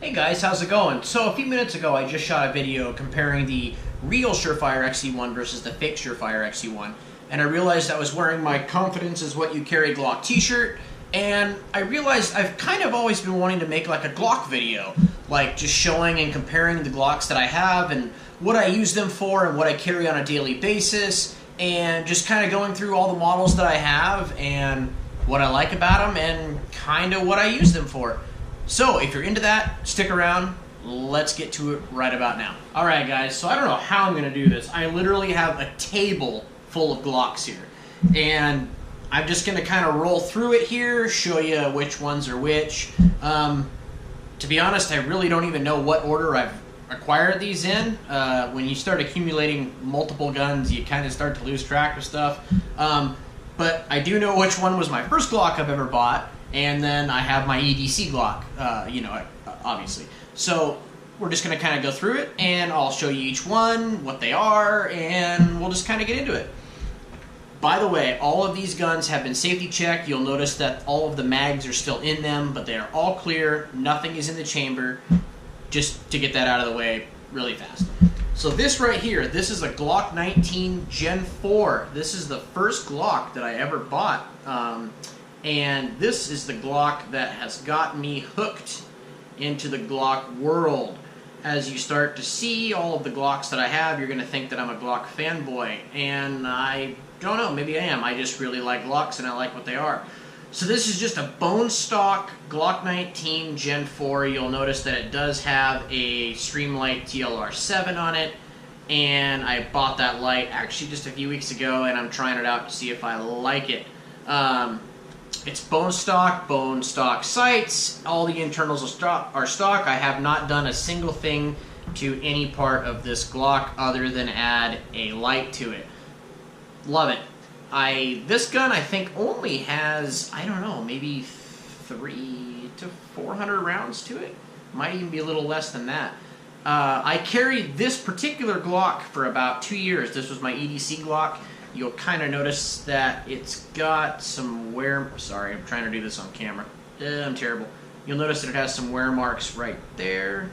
Hey guys, how's it going? So a few minutes ago I just shot a video comparing the real Surefire XC1 versus the fake Surefire XC1, and I realized I was wearing my Confidence is What You Carry Glock t-shirt, and I realized I've kind of always been wanting to make like a Glock video, like just showing and comparing the Glocks that I have and what I use them for and what I carry on a daily basis, and just kind of going through all the models that I have and what I like about them and kind of what I use them for. So if you're into that, stick around. Let's get to it right about now. Alright guys, so I don't know how I'm going to do this. I literally have a table full of Glocks here. And I'm just going to kind of roll through it here, show you which ones are which. To be honest, I really don't even know what order I've acquired these in. When you start accumulating multiple guns, you kind of start to lose track of stuff. But I do know which one was my first Glock I've ever bought. And then I have my EDC Glock, obviously. So we're just going to kind of go through it, and I'll show you each one, what they are, and we'll just kind of get into it. By the way, all of these guns have been safety checked. You'll notice that all of the mags are still in them, but they are all clear. Nothing is in the chamber, just to get that out of the way really fast. So this right here, this is a Glock 19 Gen 4. This is the first Glock that I ever bought. And this is the Glock that has got me hooked into the Glock world. As you start to see all of the Glocks that I have, you're going to think that I'm a Glock fanboy. And I don't know, maybe I am. I just really like Glocks and I like what they are. So this is just a bone stock Glock 19 Gen 4. You'll notice that it does have a Streamlight TLR7 on it. And I bought that light actually just a few weeks ago, and I'm trying it out to see if I like it. It's bone stock sights. All the internals are stock. I have not done a single thing to any part of this Glock other than add a light to it. Love it. This gun I think only has, I don't know, maybe 300 to 400 rounds to it. Might even be a little less than that. I carried this particular Glock for about 2 years. This was my EDC Glock. You'll kind of notice that it's got some wear... Sorry, I'm trying to do this on camera. I'm terrible. You'll notice that it has some wear marks right there.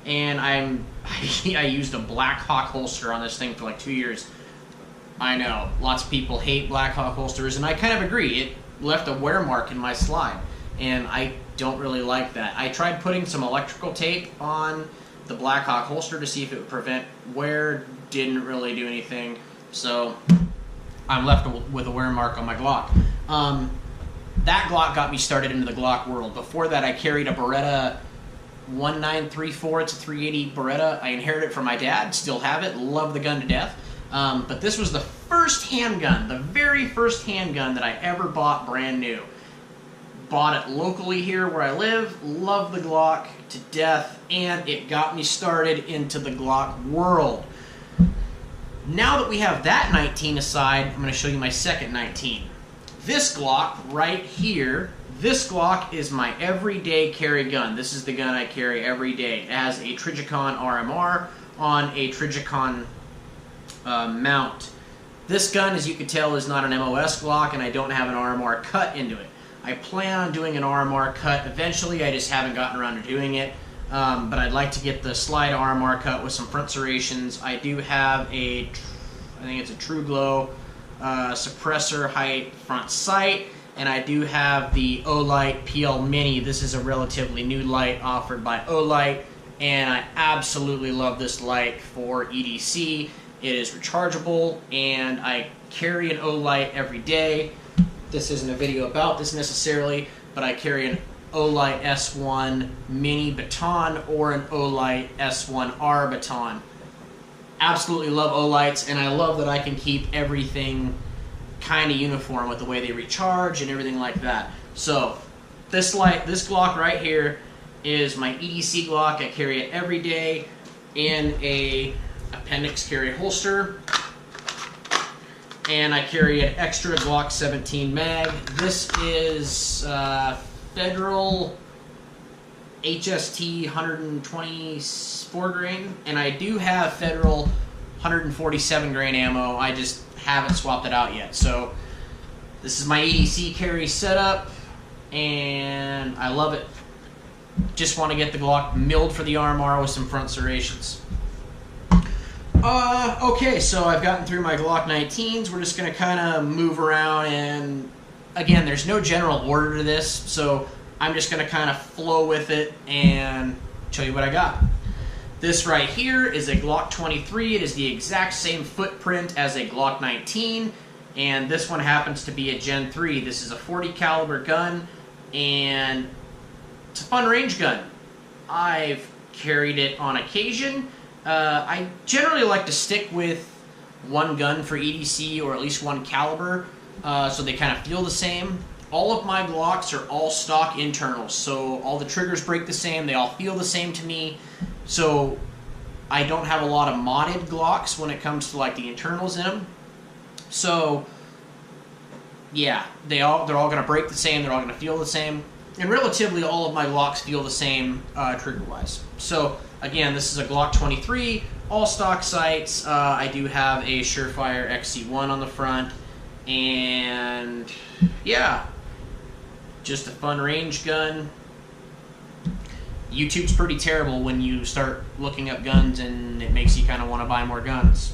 And I used a Black Hawk holster on this thing for like 2 years. I know, lots of people hate Black Hawk holsters, and I kind of agree. It left a wear mark in my slide, and I don't really like that. I tried putting some electrical tape on the Black Hawk holster to see if it would prevent wear. Didn't really do anything. So I'm left with a wear mark on my Glock. That Glock got me started into the Glock world. Before that, I carried a Beretta 1934. It's a 380 Beretta. I inherited it from my dad. Still have it. Love the gun to death. But this was the first handgun, the very first handgun that I ever bought brand new. Bought it locally here where I live. Love the Glock to death, and it got me started into the Glock world. Now that we have that 19 aside, I'm going to show you my second 19. This Glock right here, this Glock is my everyday carry gun. This is the gun I carry every day. It has a Trijicon RMR on a Trijicon mount. This gun, as you can tell, is not an MOS Glock, and I don't have an RMR cut into it. I plan on doing an RMR cut eventually. I just haven't gotten around to doing it. But I'd like to get the slide RMR cut with some front serrations. I do have I think it's a True Glow suppressor height front sight, and I do have the Olight PL Mini. This is a relatively new light offered by Olight, and I absolutely love this light for EDC. It is rechargeable, and I carry an Olight every day. This isn't a video about this necessarily, but I carry an Olight S1 Mini baton or an Olight S1R baton. Absolutely love Olights, and I love that I can keep everything kind of uniform with the way they recharge and everything like that. So this Glock right here is my EDC Glock. I carry it every day in a appendix carry holster, and I carry an extra Glock 17 mag. This is Federal HST 124 grain, and I do have Federal 147 grain ammo. I just haven't swapped it out yet. So this is my EDC carry setup, and I love it. just want to get the Glock milled for the RMR with some front serrations. Okay, so I've gotten through my Glock 19s. We're just going to kind of move around, and again, there's no general order to this, so I'm just going to kind of flow with it and show you what I got. This right here is a Glock 23. It is the exact same footprint as a Glock 19, and this one happens to be a Gen 3. This is a 40 caliber gun, and it's a fun range gun. I've carried it on occasion. I generally like to stick with one gun for EDC, or at least one caliber, so they kind of feel the same. All of my Glocks are all stock internals, so all the triggers break the same, they all feel the same to me, so I don't have a lot of modded Glocks when it comes to like the internals in them. So yeah, they're all going to break the same, they're all going to feel the same, and relatively all of my Glocks feel the same trigger-wise. So again, this is a Glock 23, all stock sights. I do have a Surefire XC1 on the front, and yeah, just a fun range gun. YouTube's pretty terrible when you start looking up guns, and it makes you kind of want to buy more guns.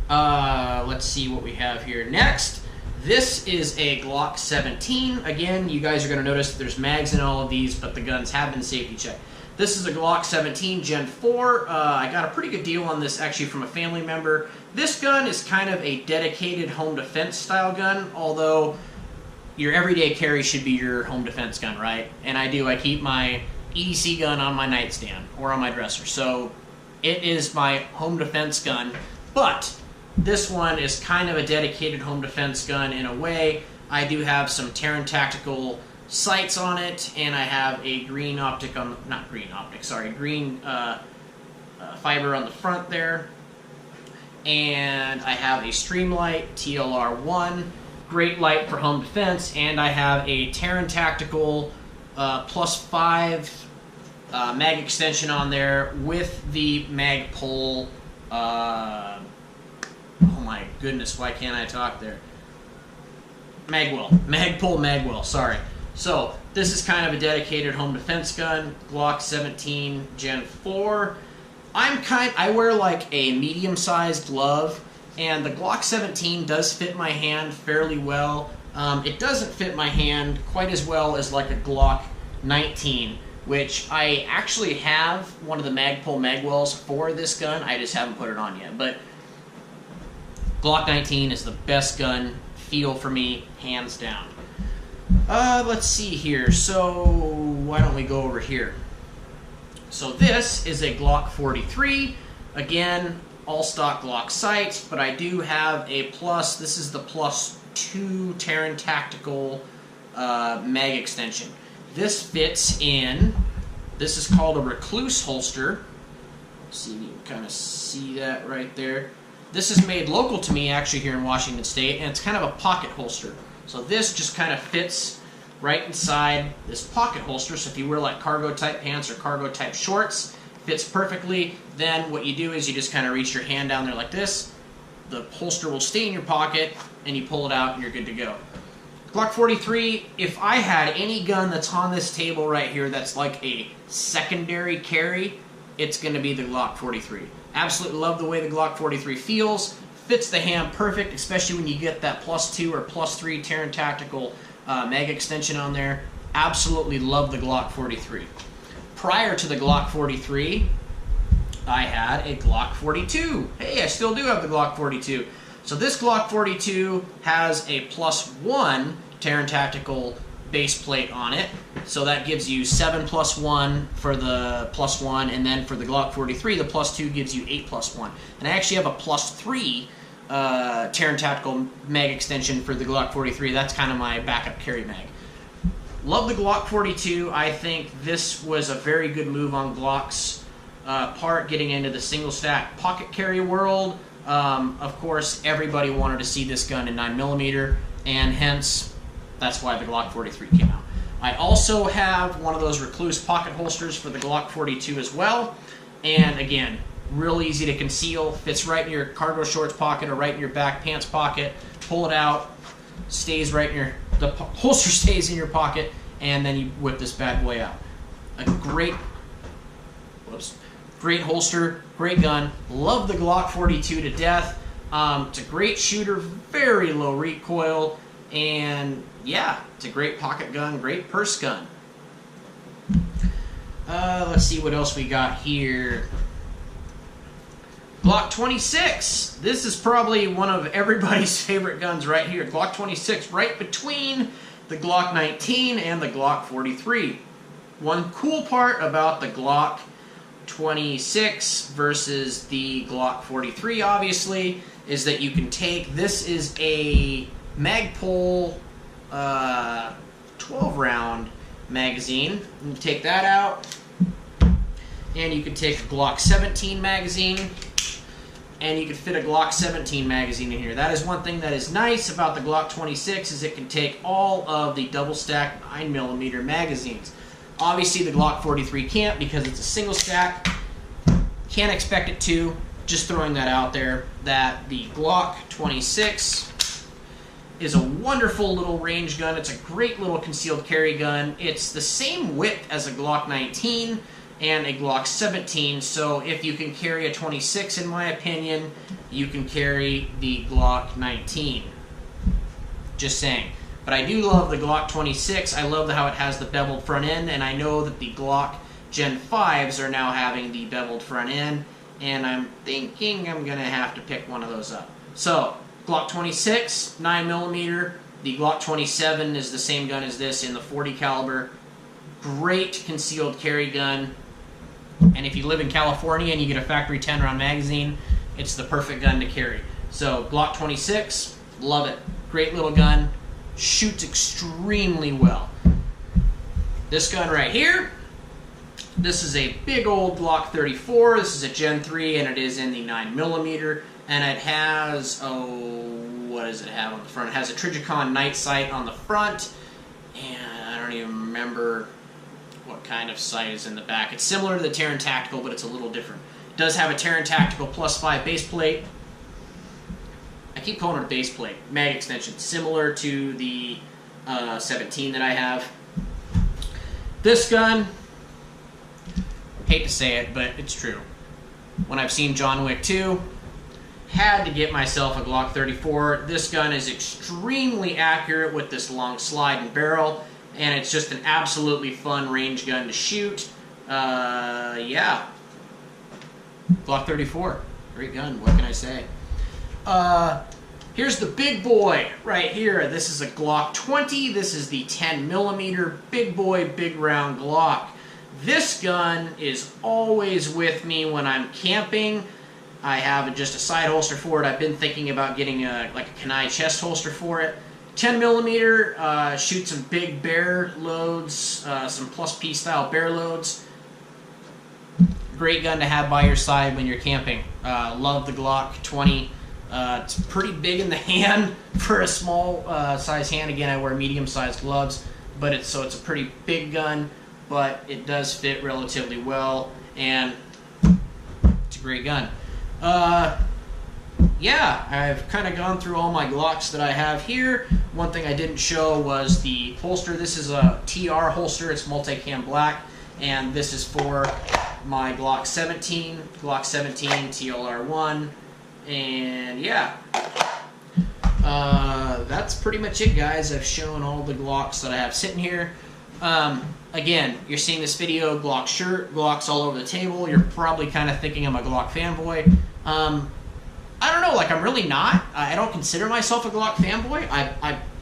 Let's see what we have here next. This is a Glock 17. Again, you guys are going to notice that there's mags in all of these, but the guns have been safety checked. This is a Glock 17 Gen 4. I got a pretty good deal on this actually from a family member. This gun is kind of a dedicated home defense style gun, although your everyday carry should be your home defense gun, right? And I keep my EDC gun on my nightstand or on my dresser. So it is my home defense gun, but this one is kind of a dedicated home defense gun in a way. I do have some Terran Tactical sights on it, and I have a green optic on, green fiber on the front there. And I have a Streamlight TLR1, great light for home defense, and I have a Terran Tactical +5 mag extension on there with the mag pull. Oh my goodness, why can't I talk there? Mag pull, sorry. So this is kind of a dedicated home defense gun, Glock 17 Gen 4. I wear like a medium-sized glove, and the Glock 17 does fit my hand fairly well. It doesn't fit my hand quite as well as like a Glock 19, which I actually have one of the Magpul Magwells for this gun. I just haven't put it on yet. But Glock 19 is the best gun feel for me, hands down. Let's see here. So why don't we go over here? So this is a Glock 43. Again, all stock Glock sights, but I do have a plus. This is the +2 Terran Tactical mag extension. This fits in. This is called a Recluse Holster. Let's see if you can kind of see that right there. This is made local to me actually here in Washington State, and it's kind of a pocket holster. So this just kind of fits right inside this pocket holster. So if you wear like cargo type pants or cargo type shorts, fits perfectly. Then what you do is you just kind of reach your hand down there like this. The holster will stay in your pocket, and you pull it out and you're good to go. Glock 43, if I had any gun that's on this table right here that's like a secondary carry, it's going to be the Glock 43. Absolutely love the way the Glock 43 feels. Fits the hand perfect, especially when you get that +2 or +3 Terran Tactical mag extension on there. Absolutely love the Glock 43. Prior to the Glock 43, I had a Glock 42. Hey, I still do have the Glock 42. So this Glock 42 has a +1 Terran Tactical base plate on it. So that gives you 7 +1 for the +1, and then for the Glock 43, the +2 gives you 8 +1. And I actually have a +3 Terran Tactical mag extension for the Glock 43. That's kind of my backup carry mag. Love the Glock 42. I think this was a very good move on Glock's part, getting into the single stack pocket carry world. Of course, everybody wanted to see this gun in 9mm, and hence that's why the Glock 43 came out. I also have one of those Recluse pocket holsters for the Glock 42 as well, and again, real easy to conceal, fits right in your cargo shorts pocket or right in your back pants pocket. Pull it out, stays right in the holster stays in your pocket, and then you whip this bad boy out. a great holster, great gun. Love the Glock 42 to death. It's a great shooter, very low recoil, and yeah, it's a great pocket gun, great purse gun. Let's see what else we got here. Glock 26. This is probably one of everybody's favorite guns right here. Glock 26, right between the Glock 19 and the Glock 43. One cool part about the Glock 26 versus the Glock 43, obviously, is that you can take, this is a Magpul 12-round magazine. You can take that out, and you can take a Glock 17 magazine, and you can fit a Glock 17 magazine in here. That is one thing that is nice about the Glock 26, is it can take all of the double-stack 9mm magazines. Obviously, the Glock 43 can't because it's a single stack. Can't expect it to. Just throwing that out there, that the Glock 26 is a wonderful little range gun. It's a great little concealed carry gun. It's the same width as a Glock 19 and a Glock 17, so if you can carry a 26, in my opinion, you can carry the Glock 19. Just saying. But I do love the Glock 26. I love how it has the beveled front end, and I know that the Glock Gen 5s are now having the beveled front end, and I'm thinking I'm going to have to pick one of those up. So, Glock 26, 9mm. The Glock 27 is the same gun as this in the 40 caliber. Great concealed carry gun. And if you live in California and you get a factory 10-round magazine, it's the perfect gun to carry. So, Glock 26, love it. Great little gun. Shoots extremely well. This gun right here, this is a big old Glock 34. This is a Gen 3, and it is in the 9mm. And it has, what does it have on the front? It has a Trijicon night sight on the front, and I don't even remember what kind of sight is in the back. It's similar to the Terran Tactical, but it's a little different. It does have a Terran Tactical +5 base plate. I keep calling it a base plate. Mag extension, similar to the 17 that I have. This gun, hate to say it, but it's true. When I've seen John Wick 2, had to get myself a Glock 34. This gun is extremely accurate with this long slide and barrel, and it's just an absolutely fun range gun to shoot. Yeah. Glock 34. Great gun. What can I say? Here's the big boy right here. This is a Glock 20. This is the 10mm big boy, big round Glock. This gun is always with me when I'm camping. I have just a side holster for it. I've been thinking about getting a Kanai chest holster for it. 10mm, shoot some big bear loads, some plus P style bear loads. Great gun to have by your side when you're camping. Love the Glock 20. It's pretty big in the hand for a small size hand. Again, I wear medium sized gloves, but it's a pretty big gun, but it does fit relatively well, and it's a great gun. Yeah, I've kind of gone through all my Glocks that I have here. One thing I didn't show was the holster. This is a TR holster. It's multicam black, and this is for my Glock 17, TLR1, and yeah. That's pretty much it, guys. I've shown all the Glocks that I have sitting here. Again, you're seeing this video, Glock shirt, Glocks all over the table. You're probably kind of thinking I'm a Glock fanboy. I don't know, I'm really not. I don't consider myself a Glock fanboy.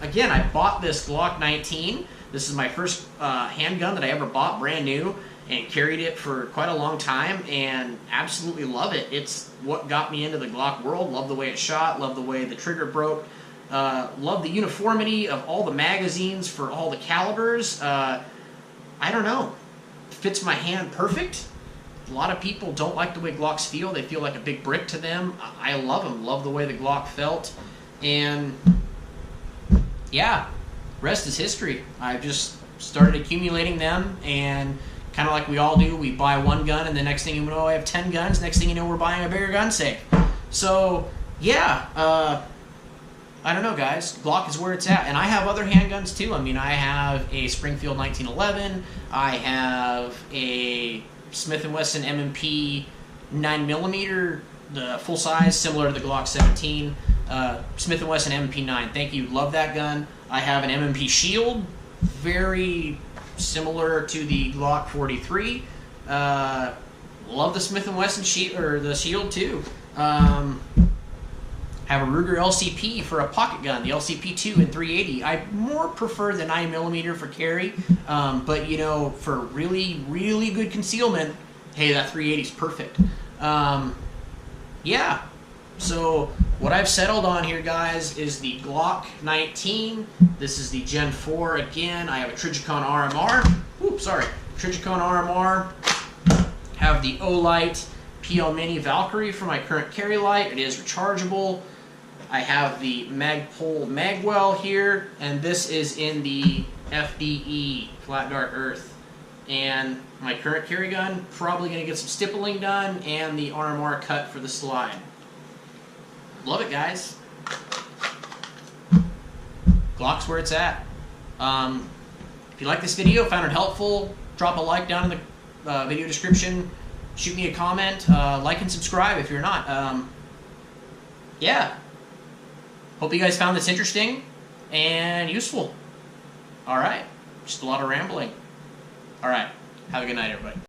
Again, I bought this Glock 19. This is my first handgun that I ever bought brand new, and carried it for quite a long time, and absolutely love it. It's what got me into the Glock world. Love the way it shot, love the way the trigger broke, love the uniformity of all the magazines for all the calibers. I don't know. Fits my hand perfect. A lot of people don't like the way Glocks feel. They feel like a big brick to them. I love them. Love the way the Glock felt. And yeah, rest is history. I've just started accumulating them, and kind of like we all do, we buy one gun, and the next thing you know, I have 10 guns. Next thing you know, we're buying a bigger gun safe. So yeah, I don't know, guys. Glock is where it's at. And I have other handguns, too. I mean, I have a Springfield 1911. I have a Smith & Wesson M&P 9mm, the full size, similar to the Glock 17. Smith & Wesson M&P 9. Thank you. Love that gun. I have an M&P Shield, very similar to the Glock 43. Love the Smith & Wesson Shield, too. Have a Ruger LCP for a pocket gun, the LCP2 in 380. I more prefer the 9mm for carry, but you know, for really, really good concealment, hey, that 380 is perfect. Yeah, so what I've settled on here, guys, is the Glock 19. This is the Gen 4 again. I have a Trijicon RMR. Oops, sorry, Trijicon RMR. Have the Olight PL Mini Valkyrie for my current carry light. It is rechargeable. I have the Magpul Magwell here, and this is in the FDE, Flat Dark Earth. And my current carry gun, probably going to get some stippling done, and the RMR cut for the slide. Love it, guys. Glock's where it's at. If you like this video, found it helpful, drop a like down in the video description. Shoot me a comment, like and subscribe if you're not. Yeah. Hope you guys found this interesting and useful. Alright. Just a lot of rambling. Alright. Have a good night, everybody.